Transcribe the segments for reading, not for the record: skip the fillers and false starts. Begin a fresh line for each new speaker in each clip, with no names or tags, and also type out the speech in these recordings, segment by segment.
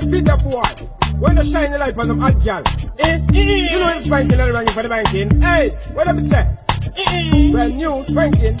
video boy. When you shine the light on them hot girl. You know it's spanking and ringing for the banking. Hey, what am I say? Brand new spanking.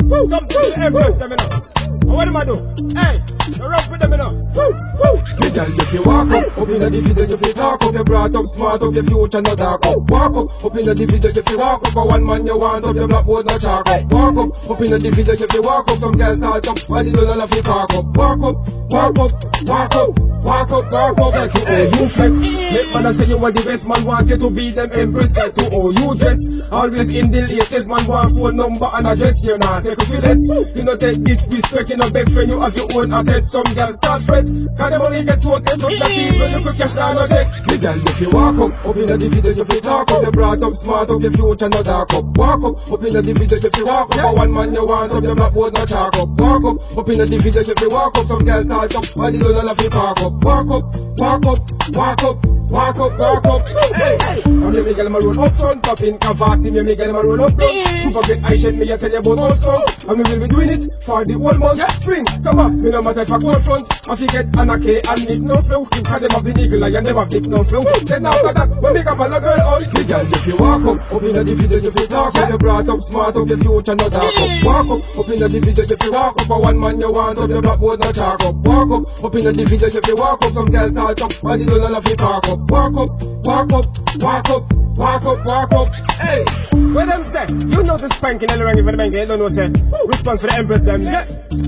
Woo, come to the Empress them enough. What am I do? Hey, you run with them enough. Woo, woo.
Me tell you if you walk up in the video, if you talk up, you brought up smart up, your future no dark up. Walk up in the video, if you walk up, a one man you want up, your blackboard no chalk up. Walk up in the video, if you walk up, some girls salt up, while you don't love you talk up. Walk up, walk up, walk up. Walk up, get to all you flex. Make man say you are the best man, want you to be them Empress. Get to all you dress. Always in the latest man, want phone number and address. You're not take for this. You know take disrespect, you know beg friend, you have your own asset. Some girls start fret, cause the money gets so they so that even you could cash down or check. Me girl, if you walk up in the video, if you talk up, you brought up smart up, your future no dark up. Walk up in the video, if you walk up, a one man you want up, your blackboard no chalk up. Walk up in the video, if you walk up, some girls salt up, while you don't love you talk up. Walk up, walk up, walk up, walk up, walk up. Hey, I'm here, Miguel Maroon up front, popping Cavasi, me Miguel Maroon up front. Super great, I shed me, I tell you about also. And we will be doing it for the whole month. Spring, summer, me no matter if I cold front. I forget Anake and Nick no flow. Cause them have the niggle, I never have Nick no flow. Then after that, when we come a lot girl on. Miguel, if you walk up in the video, if you talk up, you brought up smart up, your future no dark up. Walk up in the video, if you walk up, a one man you want up, your blackboard no chalk up. Walk up in the video, if you walk up, some girls salt up, while you don't love you talk up. Walk up, walk up, walk up, walk up, walk up. Hey,
what them say? You know the spanking and the ringing for the banking. You don't know say. Response for the Empress them. Yeah.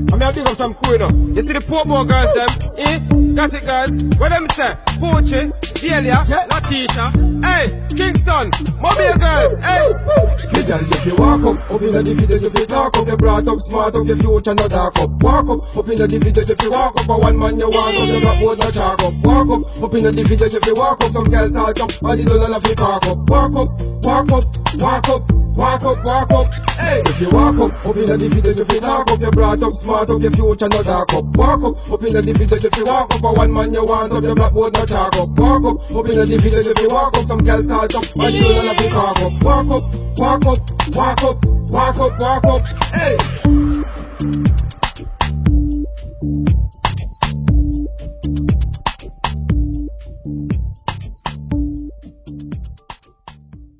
I mean I big up some cool though. You see the poor boy girls them? Got it girls. What them say? Poetry, Delia, Latisha. Hey, Kingston, Mobile girls. Hey.
Me tell you if you walk up in the video, if you talk up, you brought up smart up, your future no dark up. Walk up in the video, if you walk up, a one man you want up, your blackboard no chalk up. Walk up in the video, if you walk up, some girls salt up, while you don't love you talk up. Walk up, walk up, walk up, walk up, walk up. Hey, if you walk up in the video, if you talk up, you brought up smart up, your future no dark up. Walk up in the video, if you walk up, a one man you want up, your blackboard no chalk up. Walk up in the video, if you walk up, some girls salt up, while you don't love you talk up. Walk up, walk up, walk up, walk up, walk up. Hey.